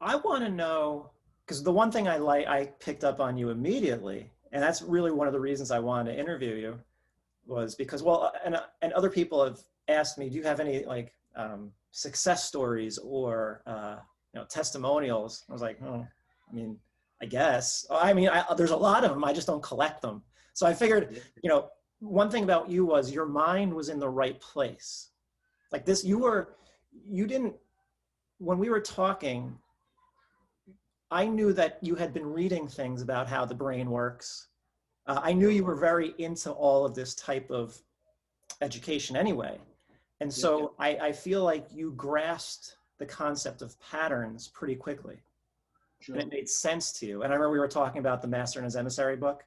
I want to know, because the one thing I picked up on you immediately, and that's really one of the reasons I wanted to interview you, was because, well, and other people have asked me, do you have any like success stories or testimonials? I was like, oh, I mean, I guess. I mean, there's a lot of them. I just don't collect them. So I figured, one thing about you was your mind was in the right place. Like this, you didn't, when we were talking, I knew that you had been reading things about how the brain works. I knew you were very into all of this type of education anyway. And so I feel like you grasped the concept of patterns pretty quickly. Sure. And it made sense to you. And I remember we were talking about the Master and His Emissary book.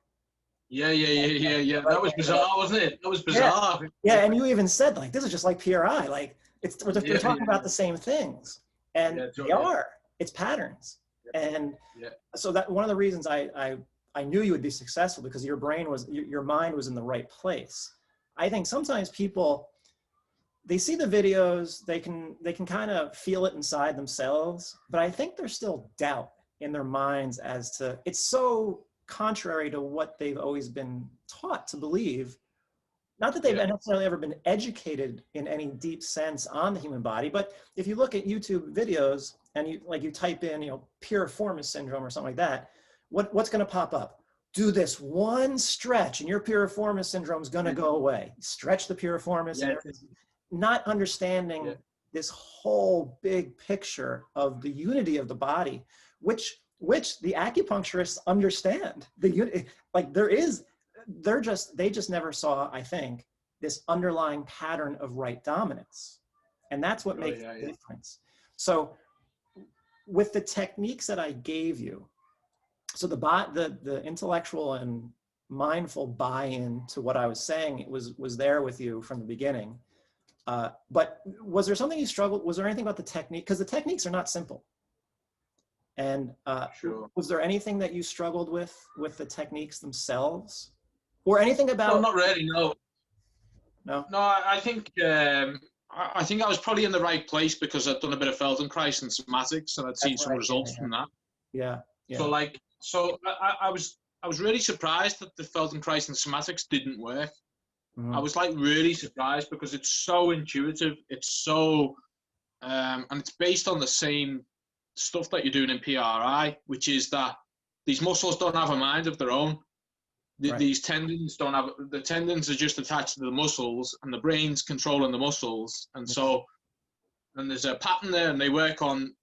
Yeah. That was bizarre, wasn't it? That was bizarre. Yeah, and you even said, like, this is just like PRI. Like, we're talking about the same things. And they are. It's patterns. And so that one of the reasons I knew you would be successful, because your mind was in the right place. I think sometimes people, they see the videos, they can kind of feel it inside themselves, but I think there's still doubt in their minds as to, it's so contrary to what they've always been taught to believe. Not that they've necessarily ever been educated in any deep sense on the human body, but if you look at YouTube videos and you type in, piriformis syndrome or something like that, what's going to pop up? Do this one stretch and your piriformis syndrome is going to go away. Stretch the piriformis, not understanding this whole big picture of the unity of the body, which the acupuncturists understand. The unity, like they just never saw, I think, this underlying pattern of right dominance. And that's what makes the difference. So with the techniques that I gave you, so the intellectual and mindful buy-in to what I was saying, it was there with you from the beginning. But was there something you struggled? Was there anything about the technique? Because the techniques are not simple. And was there anything that you struggled with the techniques themselves, or anything about? No, not really. No. No. I think I was probably in the right place because I'd done a bit of Feldenkrais and Somatics, and I'd seen some results from that. Yeah. So I was really surprised that the Feldenkrais and Somatics didn't work. I was like really surprised because it's so intuitive. It's so, and it's based on the same stuff that you're doing in PRI, which is that these muscles don't have a mind of their own. These tendons don't have, the tendons are just attached to the muscles, and the brain's controlling the muscles. And so, and there's a pattern there, and they work on,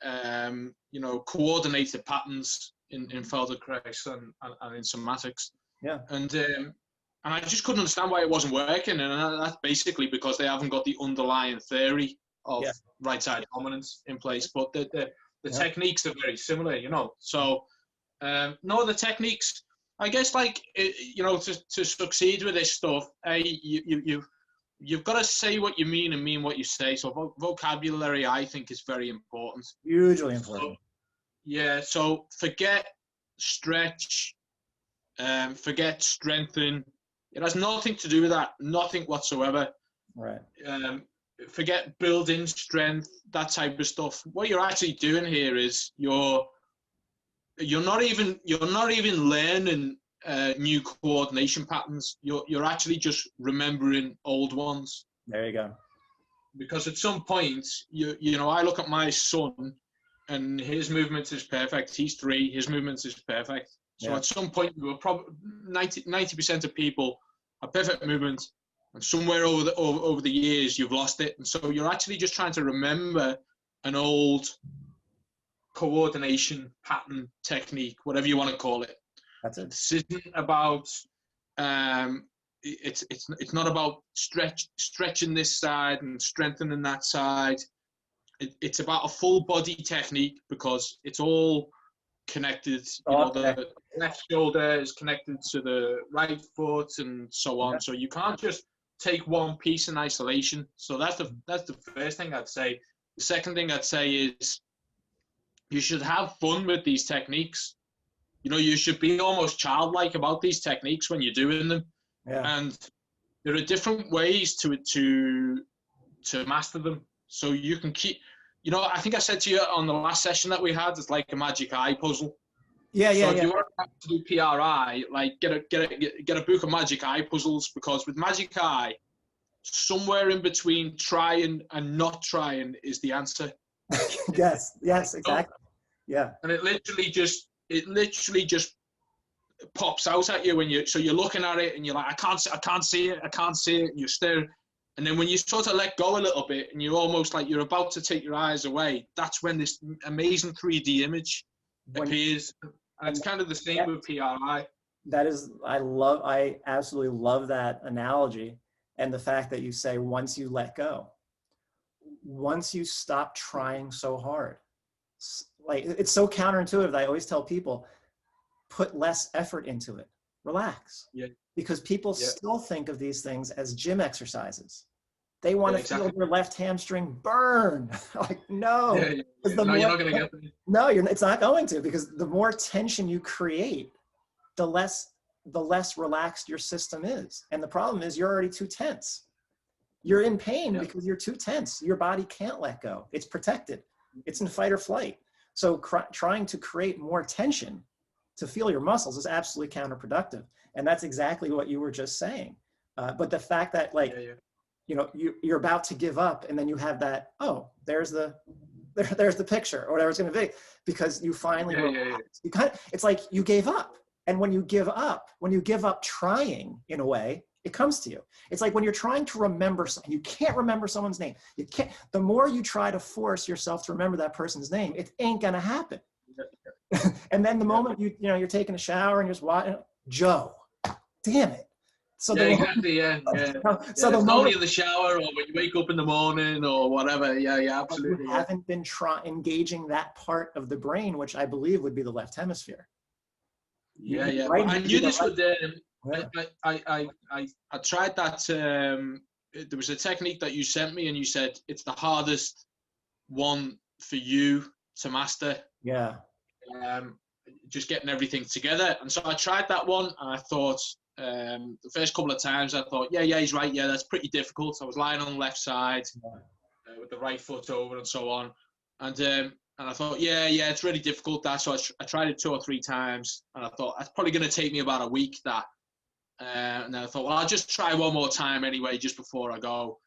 coordinated patterns in Feldenkrais and in Somatics. Yeah. And I just couldn't understand why it wasn't working. And that's basically because they haven't got the underlying theory of right side dominance in place. But the techniques are very similar, So, no, the techniques, I guess, to succeed with this stuff, you've got to say what you mean and mean what you say. So vocabulary, I think, is very important. Hugely important. So forget stretch, forget strengthen. It has nothing to do with that, nothing whatsoever. Right. Forget building strength, that type of stuff. What you're actually doing here is you're not even learning new coordination patterns. You're actually just remembering old ones. There you go. Because at some point, I look at my son, and his movement is perfect. He's 3. His movement is perfect. So at some point, we were probably 90% of people have perfect movement, and somewhere over the years, you've lost it. And so you're actually just trying to remember an old coordination pattern, technique, whatever you want to call it. That's it. This isn't about it's not about stretching this side and strengthening that side. It's about a full body technique, because it's all connected. The left shoulder is connected to the right foot, and so on. So you can't just take one piece in isolation. So that's the first thing I'd say. The second thing I'd say is you should have fun with these techniques. You should be almost childlike about these techniques when you're doing them. Yeah. And there are different ways to master them. So you can you know, I think I said to you on the last session that we had, it's like a magic eye puzzle. Yeah, yeah, so if yeah. you want to do PRI, like get a book of magic eye puzzles, because with magic eye, somewhere in between trying and not trying is the answer. Yes, yes, exactly. Yeah. And it literally just pops out at you when you're looking at it and you're like, I can't see it, and you're staring. And then when you sort of let go a little bit and you're almost like you're about to take your eyes away, that's when this amazing 3D image appears. And it's kind of the same with PRI. That is, I absolutely love that analogy. And the fact that you say, once you let go, once you stop trying so hard, like it's so counterintuitive that I always tell people, put less effort into it, relax. Yeah. Because people still think of these things as gym exercises. They want to feel their left hamstring burn. Like, no. No, you're not going to get it. No, it's not going to, because the more tension you create, the less relaxed your system is. And the problem is you're already too tense. You're in pain because you're too tense. Your body can't let go. It's protected. It's in fight or flight. So trying to create more tension to feel your muscles is absolutely counterproductive. And that's exactly what you were just saying. But the fact that, like, you know, you're about to give up, and then you have that, oh, there's the picture, or whatever it's going to be, because you finally you it's like you gave up. And when you give up trying, in a way, it comes to you. It's like when you're trying to remember something, you can't remember someone's name. You can't. The more you try to force yourself to remember that person's name, it ain't gonna happen. And then the moment you're taking a shower and you're just watching, Joe, damn it. So So the moment in the shower, or when you wake up in the morning, or whatever. Yeah, absolutely. You haven't been engaging that part of the brain, which I believe would be the left hemisphere. Yeah. I knew this would. I tried that. There was a technique that you sent me, and you said it's the hardest one for you to master. Yeah. Just getting everything together, and so I tried that one, and I thought the first couple of times I thought, yeah, he's right. Yeah, that's pretty difficult. I was lying on the left side with the right foot over, and so on, and I thought, yeah, it's really difficult, that. So I tried it 2 or 3 times, and I thought that's probably going to take me about a week, that. And then I thought, well, I'll just try one more time anyway, just before I go.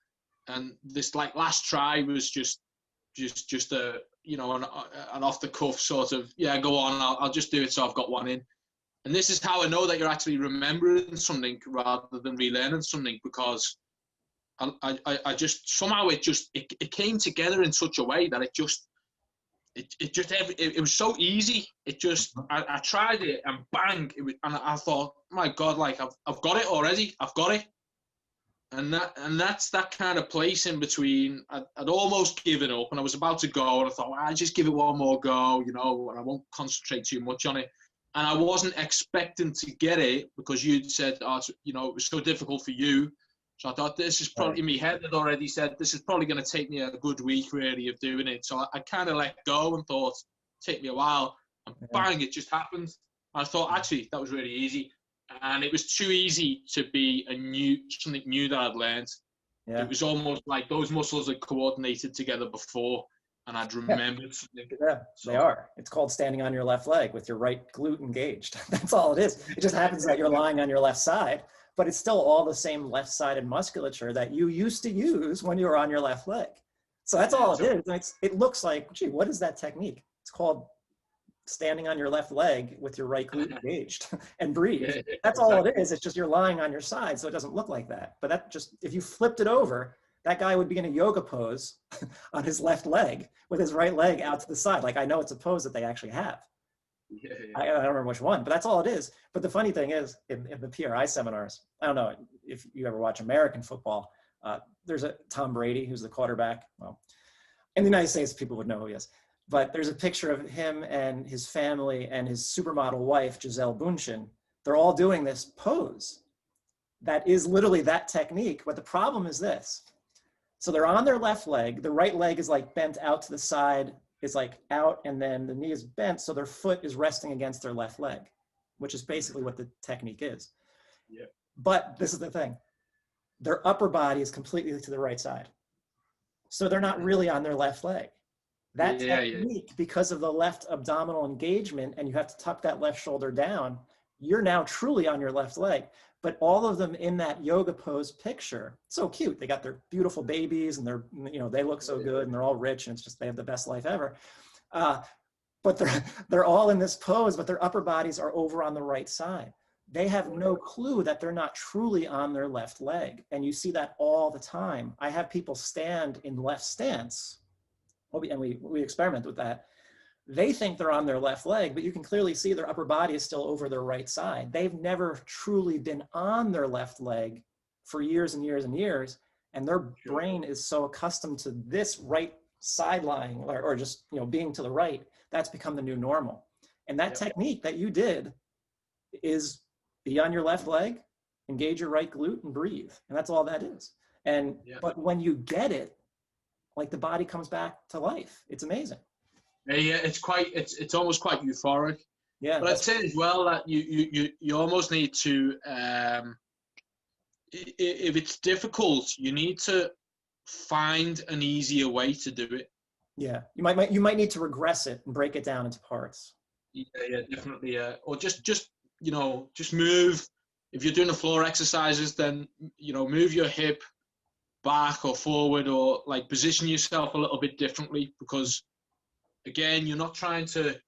And this last try was just a, an off the cuff sort of, go on, I'll just do it so I've got one in. And this is how I know that you're actually remembering something rather than relearning something, because I just somehow it came together in such a way that it was so easy. I tried it, and bang, and I thought, my God, like I've got it already. I've got it. And that's that kind of place in between. I'd almost given up, and I was about to go, and I thought, well, I'll just give it one more go, and I won't concentrate too much on it. And I wasn't expecting to get it, because you'd said, it was so difficult for you. So I thought, this is probably, in my head had already said, this is probably going to take me a good week, really, of doing it. So I kind of let go and thought, take me a while, and bang, it just happened. I thought, actually, that was really easy. And it was too easy to be something new that I'd learned. Yeah. It was almost like those muscles had coordinated together before, and I'd remembered something. Yeah, so they are. It's called standing on your left leg with your right glute engaged. That's all it is. It just happens that you're lying on your left side, but it's still all the same left-sided musculature that you used to use when you were on your left leg. So that's all it is. It looks like, gee, what is that technique? It's called standing on your left leg with your right glute engaged and breathe. That's all it is. It's just you're lying on your side, so it doesn't look like that. But that just, if you flipped it over, that guy would be in a yoga pose on his left leg with his right leg out to the side. Like, I know it's a pose that they actually have. I don't remember which one, but that's all it is. But the funny thing is, in the PRI seminars, I don't know if you ever watch American football, there's a Tom Brady, who's the quarterback. Well, in the United States, people would know who he is. But there's a picture of him and his family and his supermodel wife, Gisele Bündchen. They're all doing this pose. That is literally that technique. But the problem is this. So they're on their left leg. The right leg is like bent out to the side, is like out, and then the knee is bent. So their foot is resting against their left leg, which is basically what the technique is. Yeah. But this is the thing. Their upper body is completely to the right side. So they're not really on their left leg. That technique, because of the left abdominal engagement, and you have to tuck that left shoulder down, you're now truly on your left leg. But all of them in that yoga pose picture, so cute. They got their beautiful babies and they're, you know, they look so good and they're all rich and it's just, they have the best life ever. But they're all in this pose, but their upper bodies are over on the right side. They have no clue that they're not truly on their left leg. And you see that all the time. I have people stand in left stance, and we experiment with that. They think they're on their left leg, but you can clearly see their upper body is still over their right side. They've never truly been on their left leg for years and years and years. And their brain is so accustomed to this right side lying, or just, you know, being to the right, that's become the new normal. And that technique that you did is be on your left leg, engage your right glute and breathe. And that's all that is. And, but when you get it, like the body comes back to life. It's amazing. Yeah, it's almost quite euphoric. Yeah. But I'd say as well that you almost need to, if it's difficult, you need to find an easier way to do it. Yeah, you might need to regress it and break it down into parts. Yeah, definitely. Or just you know, just move. If you're doing the floor exercises, then, you know, move your hip back or forward, or like position yourself a little bit differently, because again, you're not trying to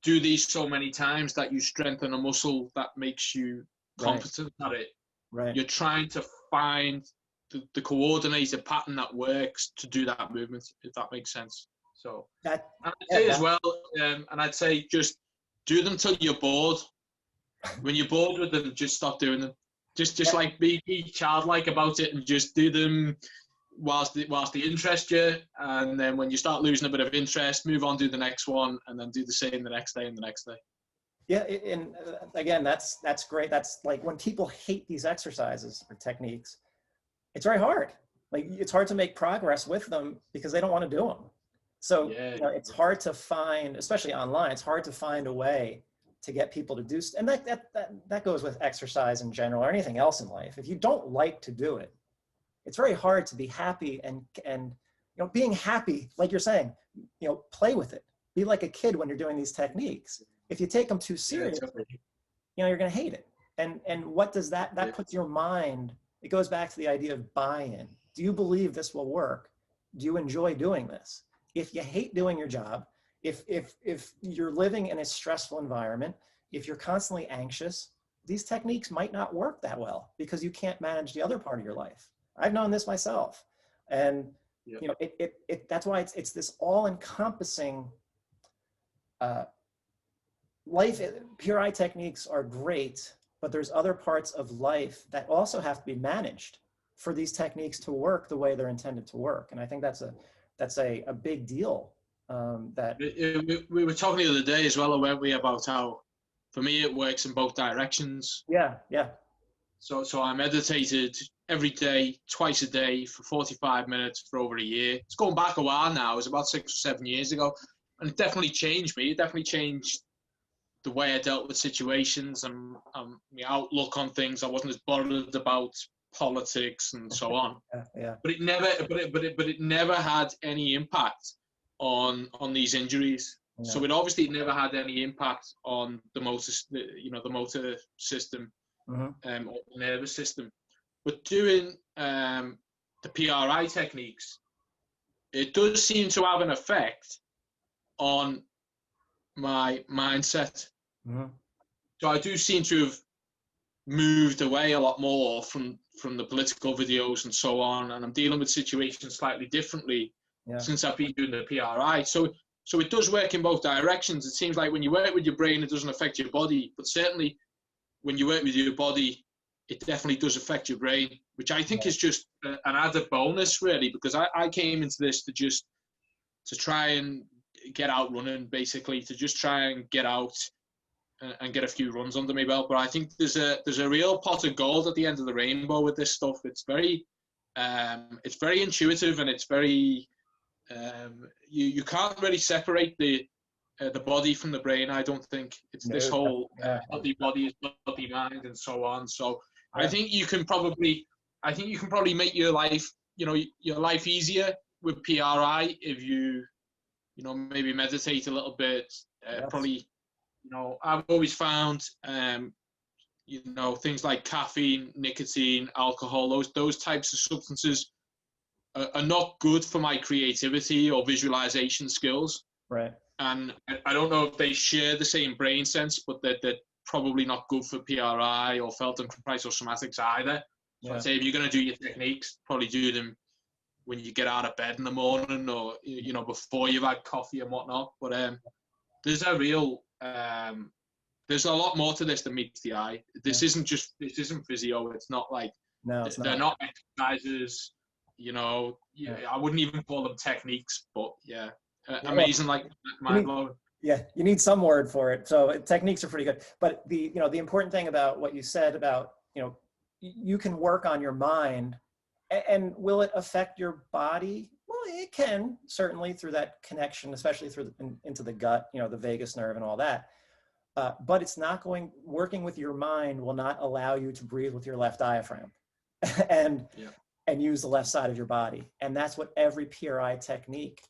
do these so many times that you strengthen a muscle that makes you competent at it. Right. You're trying to find the coordinated pattern that works to do that movement, if that makes sense. So I'd say as well, and I'd say just do them till you're bored. When you're bored with them, just stop doing them. Just like be childlike about it and just do them whilst they interest you. And then when you start losing a bit of interest, move on, do the next one, and then do the same the next day and the next day. Yeah, and again, that's great. That's like when people hate these exercises or techniques, it's very hard. Like it's hard to make progress with them because they don't want to do them. So you know, it's hard to find, especially online, it's hard to find a way to get people to do, and that goes with exercise in general or anything else in life. If you don't like to do it, it's very hard to be happy and you know, being happy, like you're saying, you know, play with it. Be like a kid when you're doing these techniques. If you take them too seriously, you know, you're going to hate it. And what does that puts your mind, it goes back to the idea of buy-in. Do you believe this will work? Do you enjoy doing this? If you hate doing your job, if you're living in a stressful environment, if you're constantly anxious, these techniques might not work that well because you can't manage the other part of your life. I've known this myself. And you know, that's why it's this all-encompassing life. PRI techniques are great, but there's other parts of life that also have to be managed for these techniques to work the way they're intended to work. And I think that's a big deal. We were talking the other day as well, weren't we, about how for me it works in both directions. Yeah. So I meditated every day, twice a day for 45 minutes for over a year. It's going back a while now. It was about 6 or 7 years ago. And it definitely changed me. It definitely changed the way I dealt with situations and my outlook on things. I wasn't as bothered about politics and so on. But it never had any impact on these injuries. So it obviously never had any impact on the motor, the motor system, or the nervous system. But doing the PRI techniques, it does seem to have an effect on my mindset. So I do seem to have moved away a lot more from the political videos and so on, and I'm dealing with situations slightly differently since I've been doing the PRI. So it does work in both directions. It seems like when you work with your brain, it doesn't affect your body, but certainly when you work with your body, it definitely does affect your brain, which I think is just an added bonus, really, because I came into this to try and get out running, basically, to just try and get out and get a few runs under my belt. But I think there's a real pot of gold at the end of the rainbow with this stuff. It's very intuitive, and it's very you can't really separate the body from the brain. I don't think it's this whole healthy body is healthy mind and so on. So I think you can probably make your life, your life easier with PRI if you you know, maybe meditate a little bit. Probably, you know, I've always found, you know, things like caffeine, nicotine, alcohol, those types of substances are not good for my creativity or visualization skills. Right. And I don't know if they share the same brain sense, but they're probably not good for PRI or Feldenkrais or Somatics either. So I'd say if you're going to do your techniques, probably do them when you get out of bed in the morning, or, you know, before you've had coffee and whatnot. But there's a real, there's a lot more to this than meets the eye. This isn't physio. It's not like, they're not exercises, you know. I wouldn't even call them techniques, but amazing, like mind blowing. Yeah, you need some word for it. So techniques are pretty good. But the important thing about what you said about, you know, you can work on your mind, and will it affect your body? Well, it can, certainly, through that connection, especially through into the gut, you know, the vagus nerve and all that. But it's not working with your mind will not allow you to breathe with your left diaphragm and use the left side of your body. And that's what every PRI technique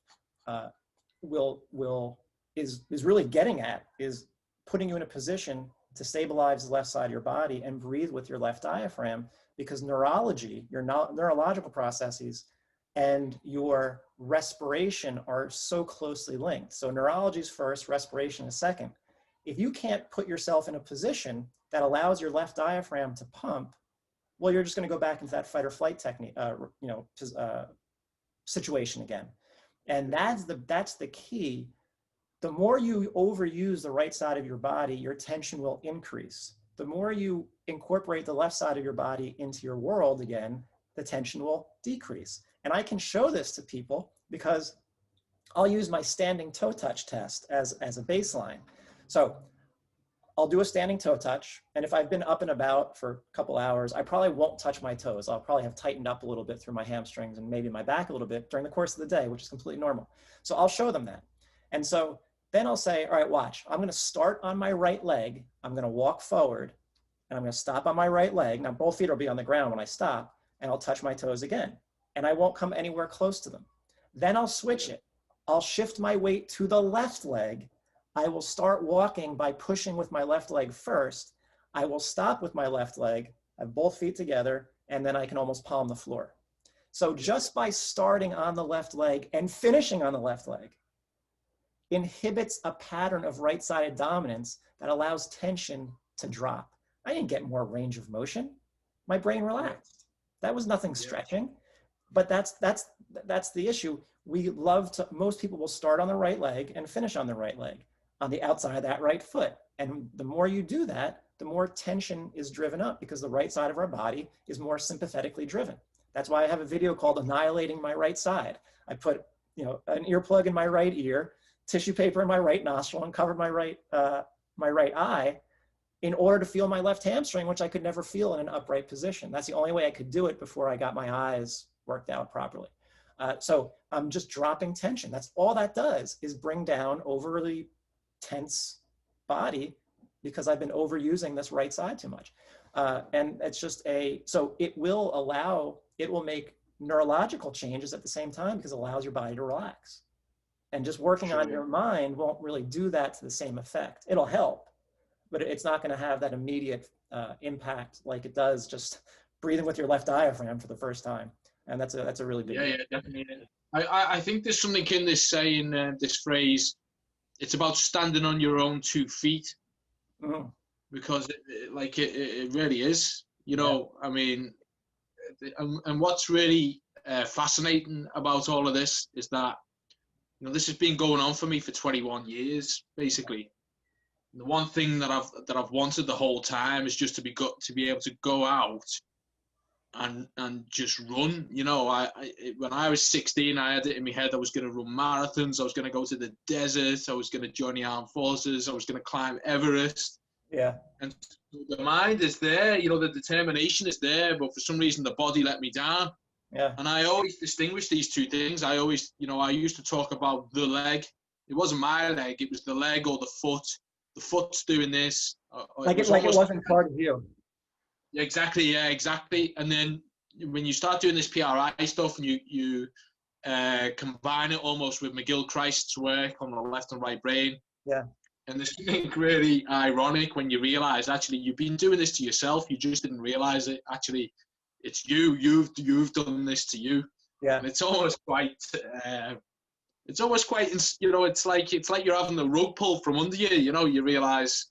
is really getting at, is putting you in a position to stabilize the left side of your body and breathe with your left diaphragm, because neurology, your neurological processes and your respiration are so closely linked. So neurology is first, respiration is second. If you can't put yourself in a position that allows your left diaphragm to pump, well, you're just going to go back into that fight or flight technique, situation again. And that's the key. The more you overuse the right side of your body, your tension will increase. The more you incorporate the left side of your body into your world again, the tension will decrease. And I can show this to people because I'll use my standing toe touch test as a baseline. So I'll do a standing toe touch. And if I've been up and about for a couple hours, I probably won't touch my toes. I'll probably have tightened up a little bit through my hamstrings and maybe my back a little bit during the course of the day, which is completely normal. So I'll show them that. And so then I'll say, all right, watch, I'm going to start on my right leg. I'm going to walk forward and I'm going to stop on my right leg. Now both feet will be on the ground when I stop, and I'll touch my toes again. And I won't come anywhere close to them. Then I'll switch it. I'll shift my weight to the left leg. I will start walking by pushing with my left leg first. I will stop with my left leg, have both feet together, and then I can almost palm the floor. So just by starting on the left leg and finishing on the left leg inhibits a pattern of right-sided dominance that allows tension to drop. I didn't get more range of motion. My brain relaxed. That was nothing stretching, but that's the issue. Most people will start on the right leg and finish on the right leg, on the outside of that right foot. And the more you do that, the more tension is driven up, because the right side of our body is more sympathetically driven. That's why I have a video called Annihilating My Right Side. I put, an earplug in my right ear, tissue paper in my right nostril, and covered my right eye in order to feel my left hamstring, which I could never feel in an upright position. That's the only way I could do it before I got my eyes worked out properly. So I'm just dropping tension. That's all that does, is bring down overly tense body, because I've been overusing this right side too much. And it's just so it will make neurological changes at the same time, because it allows your body to relax. And just working on your mind won't really do that to the same effect. It'll help, but it's not going to have that immediate impact like it does just breathing with your left diaphragm for the first time. And that's a really big deal. Definitely. I think there's something in this saying, this phrase, it's about standing on your own 2 feet. Mm-hmm. Because it really is, I mean, and what's really fascinating about all of this is that, this has been going on for me for 21 years, basically. The one thing that I've wanted the whole time is just to be able to go out and just run. When I was 16, I had it in my head I was going to run marathons, I was going to go to the desert, I was going to join the armed forces, I was going to climb Everest. Yeah. And the mind is there, the determination is there, but for some reason the body let me down. Yeah. And I always distinguish these two things. I always, I used to talk about the leg. It wasn't my leg, it was the leg or the foot. The foot's doing this. It wasn't part of you. Exactly, yeah, exactly. And then when you start doing this PRI stuff and you combine it almost with McGill-Christ's work on the left and right brain. Yeah. And there's something really ironic when you realize, actually, you've been doing this to yourself. You just didn't realize it. Actually, it's you. You've done this to you. Yeah. And it's almost quite, you know, it's like you're having the rug pulled from under you. You know, you realize.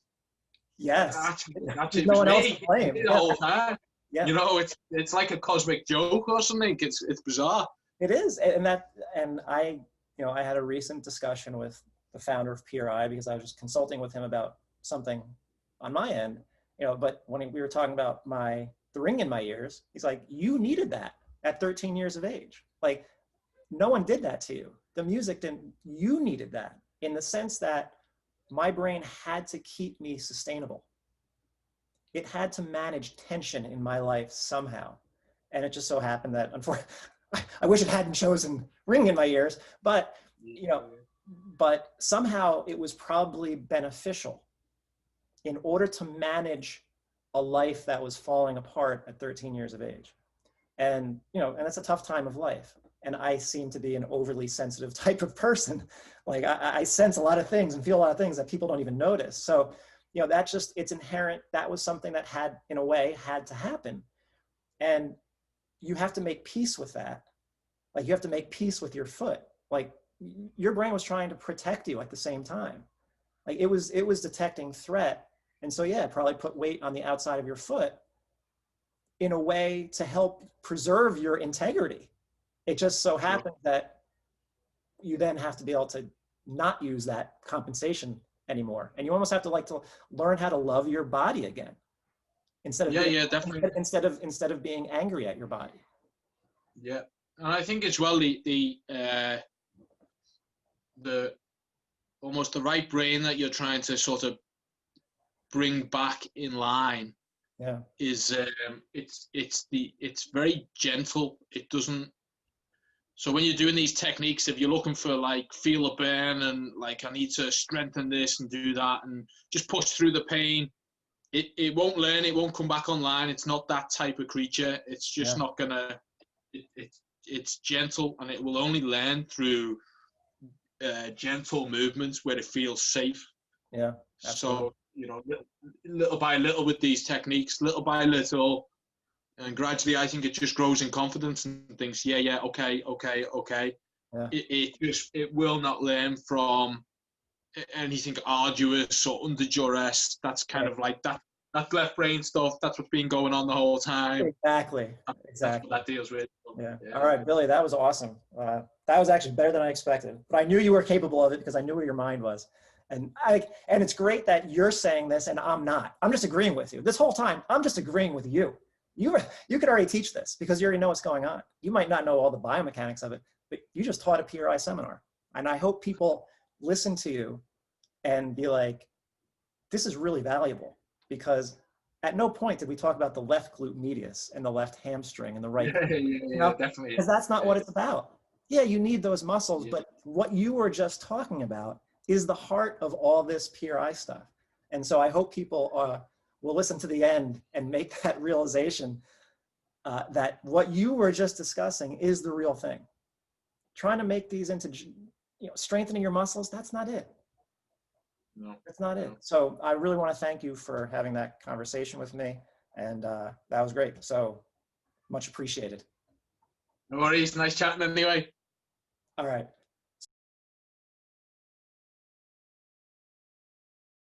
Yes. Actually, no one me, else to blame. the whole time. Yeah. You know, it's like a cosmic joke or something. It's bizarre. It is, and I, you know, I had a recent discussion with the founder of PRI because I was just consulting with him about something on my end, you know. But when we were talking about the ring in my ears, he's like, "You needed that at 13 years of age. Like, no one did that to you. The music didn't. You needed that in the sense that my brain had to keep me sustainable. It had to manage tension in my life somehow, and it just so happened that, unfortunately." I wish it hadn't chosen ring in my ears, but, you know, but somehow it was probably beneficial in order to manage a life that was falling apart at 13 years of age. And, you know, and that's a tough time of life. And I seem to be an overly sensitive type of person. Like I sense a lot of things and feel a lot of things that people don't even notice. So, you know, that's just, it's inherent. That was something that had, in a way, had to happen. And you have to make peace with that. Like, you have to make peace with your foot. Like, your brain was trying to protect you at the same time. Like, it was detecting threat. And so, yeah, probably put weight on the outside of your foot in a way to help preserve your integrity. It just so happened that you then have to be able to not use that compensation anymore. And you almost have to to learn how to love your body again. Instead of definitely. Instead of being angry at your body. Yeah, and I think as well the almost the right brain that you're trying to sort of bring back in line. Yeah, is it's very gentle. It doesn't. So when you're doing these techniques, if you're looking for like feel a burn and like I need to strengthen this and do that and just push through the pain. It won't learn. It won't come back online. It's not that type of creature. It's just not gonna. It's gentle, and it will only learn through gentle movements where it feels safe. Yeah. Absolutely. So you know, little by little with these techniques, little by little, and gradually, I think it just grows in confidence and thinks, okay. Yeah. It will not learn from anything arduous or under duress. That's kind of like that left brain stuff. That's what's been going on the whole time. Exactly. That's what that deals with. Yeah. All right, Billy, that was awesome. That was actually better than I expected, but I knew you were capable of it because I knew where your mind was. And it's great that you're saying this and I'm not. I'm just agreeing with you. This whole time, I'm just agreeing with you. You could already teach this because you already know what's going on. You might not know all the biomechanics of it, but you just taught a PRI seminar. And I hope people listen to you and be like, this is really valuable, because at no point did we talk about the left glute medius and the left hamstring and the right. Yeah, definitely. Because that's not what it's about. Yeah, you need those muscles, but what you were just talking about is the heart of all this PRI stuff. And so I hope people will listen to the end and make that realization that what you were just discussing is the real thing. Trying to make these into, strengthening your muscles, that's not it. No, that's not it. So I really want to thank you for having that conversation with me. And that was great. So much appreciated. No worries. Nice chatting anyway. All right.